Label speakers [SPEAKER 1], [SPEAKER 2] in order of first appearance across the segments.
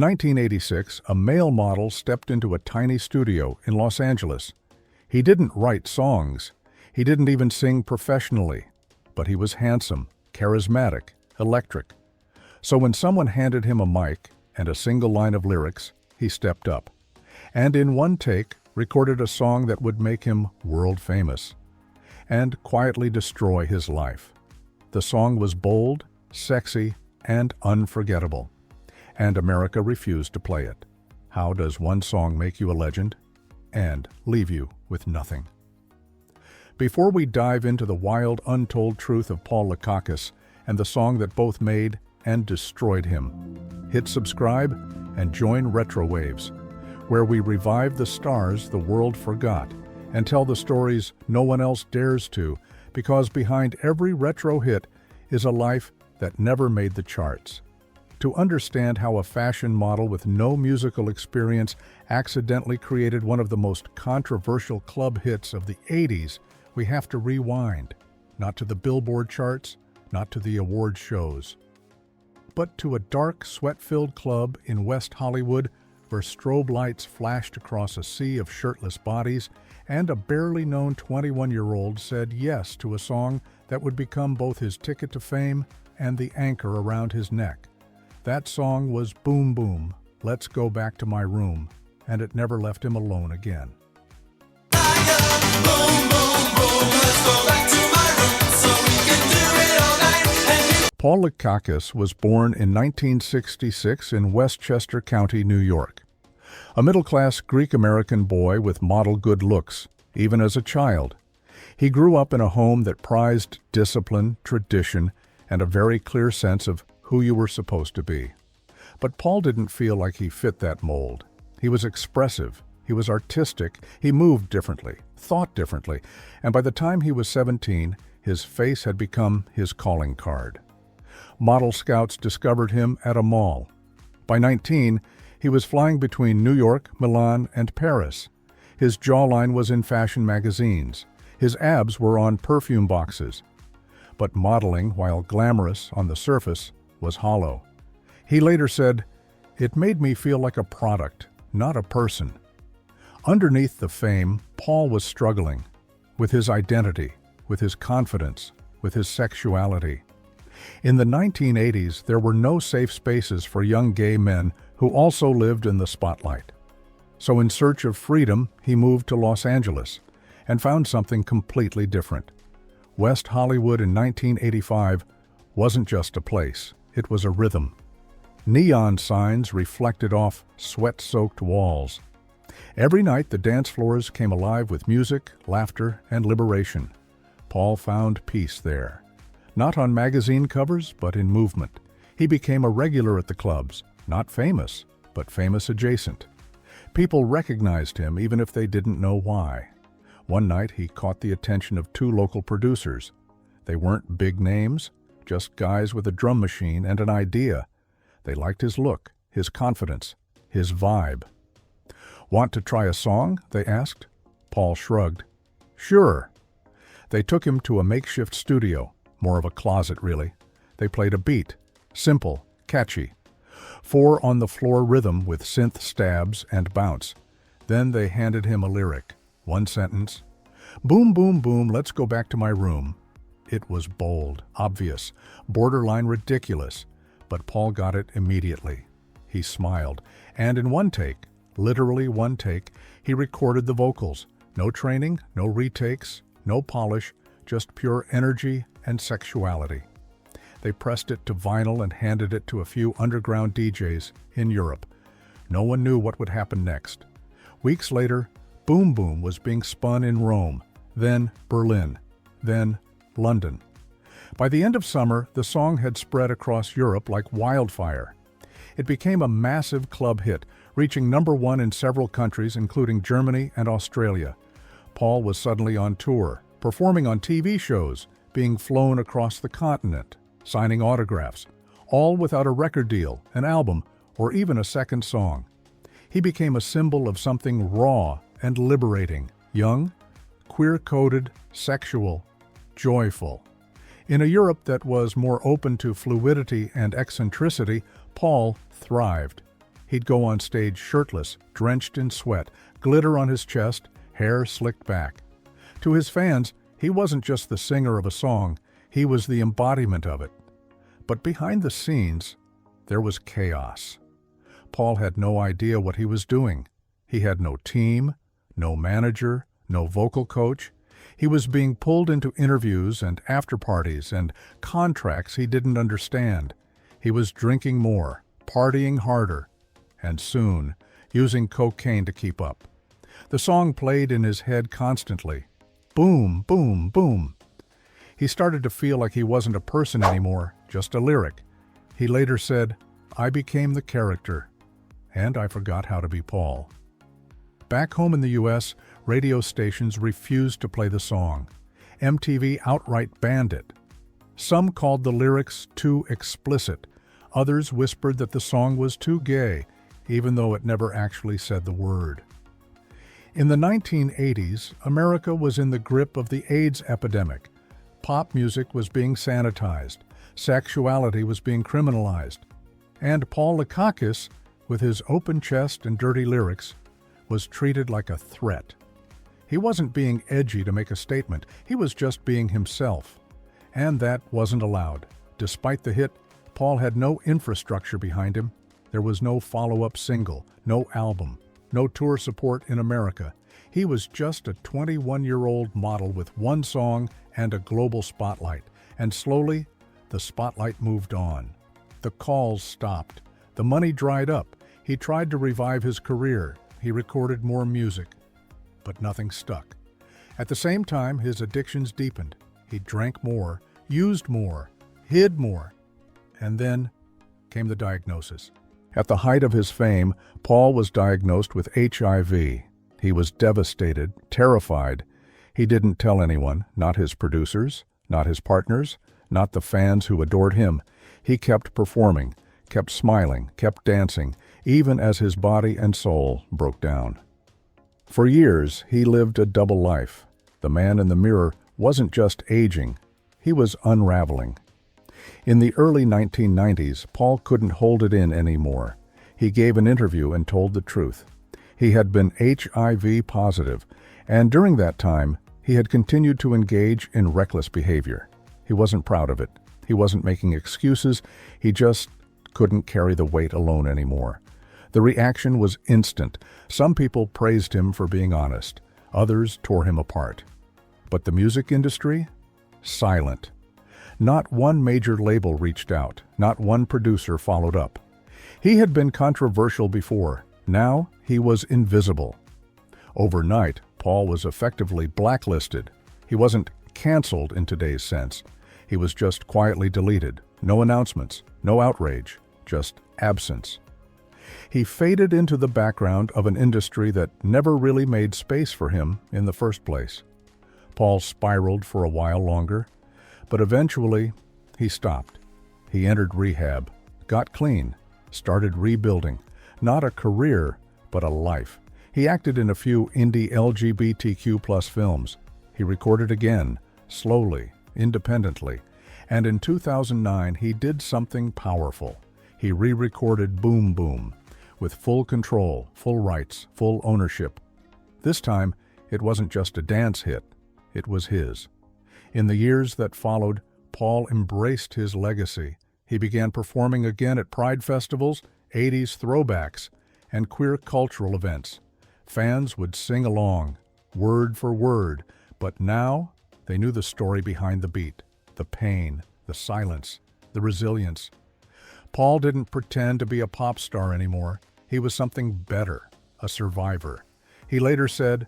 [SPEAKER 1] In 1986, a male model stepped into a tiny studio in Los Angeles. He didn't write songs. He didn't even sing professionally. But he was handsome, charismatic, electric. So when someone handed him a mic and a single line of lyrics, he stepped up. And in one take, recorded a song that would make him world famous and quietly destroy his life. The song was bold, sexy, and unforgettable. And America refused to play it. How does one song make you a legend and leave you with nothing? Before we dive into the wild, untold truth of Paul Lekakis and the song that both made and destroyed him, hit subscribe and join RetroWaves, where we revive the stars the world forgot and tell the stories no one else dares to, because behind every retro hit is a life that never made the charts. To understand how a fashion model with no musical experience accidentally created one of the most controversial club hits of the 80s, we have to rewind, not to the Billboard charts, not to the award shows, but to a dark, sweat-filled club in West Hollywood where strobe lights flashed across a sea of shirtless bodies and a barely known 21-year-old said yes to a song that would become both his ticket to fame and the anchor around his neck. That song was Boom Boom, Let's Go Back to My Room, and it never left him alone again. Paul Lekakis was born in 1966 in Westchester County, New York. A middle-class Greek-American boy with model good looks, even as a child. He grew up in a home that prized discipline, tradition, and a very clear sense of who you were supposed to be. But Paul didn't feel like he fit that mold. He was expressive, he was artistic, he moved differently, thought differently, and by the time he was 17, his face had become his calling card. Model scouts discovered him at a mall. By 19, he was flying between New York, Milan, and Paris. His jawline was in fashion magazines. His abs were on perfume boxes. But modeling, while glamorous on the surface, was hollow. He later said, "It made me feel like a product, not a person." Underneath the fame, Paul was struggling with his identity, with his confidence, with his sexuality. In the 1980s, there were no safe spaces for young gay men who also lived in the spotlight. So in search of freedom, he moved to Los Angeles and found something completely different. West Hollywood in 1985 wasn't just a place, it was a rhythm. Neon signs reflected off sweat-soaked walls. Every night the dance floors came alive with music, laughter, and liberation. Paul found peace there. Not on magazine covers, but in movement. He became a regular at the clubs, not famous, but famous adjacent. People recognized him even if they didn't know why. One night he caught the attention of two local producers. They weren't big names, just guys with a drum machine and an idea. They liked his look, his confidence, his vibe. "Want to try a song?" they asked. Paul shrugged. "Sure." They took him to a makeshift studio. More of a closet, really. They played a beat, simple, catchy. 4-on-the-floor rhythm with synth stabs and bounce. Then they handed him a lyric, one sentence. "Boom, boom, boom, let's go back to my room." It was bold, obvious, borderline ridiculous, but Paul got it immediately. He smiled, and in one take, literally one take, he recorded the vocals. No training, no retakes, no polish, just pure energy and sexuality. They pressed it to vinyl and handed it to a few underground DJs in Europe. No one knew what would happen next. Weeks later, Boom Boom was being spun in Rome, then Berlin, then London. By the end of summer, the song had spread across Europe like wildfire. It became a massive club hit, reaching #1 in several countries, including Germany and Australia. Paul was suddenly on tour, performing on TV shows, being flown across the continent, signing autographs, all without a record deal, an album, or even a second song. He became a symbol of something raw and liberating, young, queer-coded, sexual, joyful. In a Europe that was more open to fluidity and eccentricity, Paul thrived. He'd go on stage shirtless, drenched in sweat, glitter on his chest, hair slicked back. To his fans, he wasn't just the singer of a song, he was the embodiment of it. But behind the scenes, there was chaos. Paul had no idea what he was doing. He had no team, no manager, no vocal coach. He was being pulled into interviews and after-parties and contracts he didn't understand. He was drinking more, partying harder, and soon using cocaine to keep up. The song played in his head constantly. Boom, boom, boom. He started to feel like he wasn't a person anymore, just a lyric. He later said, "I became the character, and I forgot how to be Paul." Back home in the U.S., radio stations refused to play the song. MTV outright banned it. Some called the lyrics too explicit. Others whispered that the song was too gay, even though it never actually said the word. In the 1980s, America was in the grip of the AIDS epidemic. Pop music was being sanitized. Sexuality was being criminalized. And Paul Lekakis, with his open chest and dirty lyrics, was treated like a threat. He wasn't being edgy to make a statement, he was just being himself. And that wasn't allowed. Despite the hit, Paul had no infrastructure behind him. There was no follow-up single, no album, no tour support in America. He was just a 21-year-old model with one song and a global spotlight. And slowly, the spotlight moved on. The calls stopped. The money dried up. He tried to revive his career. He recorded more music, but nothing stuck. At the same time, his addictions deepened. He drank more, used more, hid more. And then came the diagnosis. At the height of his fame, Paul was diagnosed with HIV. He was devastated, terrified. He didn't tell anyone, not his producers, not his partners, not the fans who adored him. He kept performing, kept smiling, kept dancing, even as his body and soul broke down. For years, he lived a double life. The man in the mirror wasn't just aging, he was unraveling. In the early 1990s, Paul couldn't hold it in anymore. He gave an interview and told the truth. He had been HIV positive, and during that time, he had continued to engage in reckless behavior. He wasn't proud of it. He wasn't making excuses. He just couldn't carry the weight alone anymore. The reaction was instant. Some people praised him for being honest. Others tore him apart. But the music industry? Silent. Not one major label reached out. Not one producer followed up. He had been controversial before. Now he was invisible. Overnight, Paul was effectively blacklisted. He wasn't canceled in today's sense. He was just quietly deleted. No announcements, no outrage, just absence. He faded into the background of an industry that never really made space for him in the first place. Paul spiraled for a while longer, but eventually he stopped. He entered rehab, got clean, started rebuilding, not a career, but a life. He acted in a few indie LGBTQ+ films. He recorded again, slowly, independently, and in 2009 he did something powerful. He re-recorded Boom Boom, with full control, full rights, full ownership. This time, it wasn't just a dance hit, it was his. In the years that followed, Paul embraced his legacy. He began performing again at Pride festivals, 80s throwbacks, and queer cultural events. Fans would sing along, word for word, but now they knew the story behind the beat, the pain, the silence, the resilience. Paul didn't pretend to be a pop star anymore. He was something better, a survivor. He later said,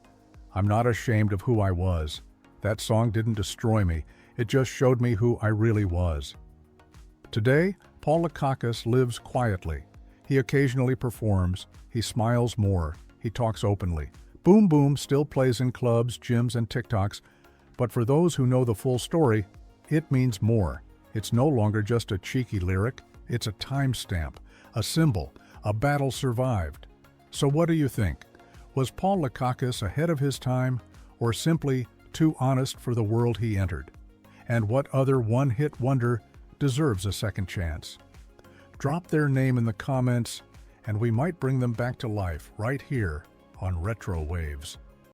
[SPEAKER 1] "I'm not ashamed of who I was. That song didn't destroy me. It just showed me who I really was." Today, Paul Lekakis lives quietly. He occasionally performs. He smiles more. He talks openly. Boom Boom still plays in clubs, gyms, and TikToks, but for those who know the full story, it means more. It's no longer just a cheeky lyric. It's a timestamp, a symbol, a battle survived. So what do you think? Was Paul Lekakis ahead of his time, or simply too honest for the world he entered? And what other one-hit wonder deserves a second chance? Drop their name in the comments and we might bring them back to life right here on RetroWaves.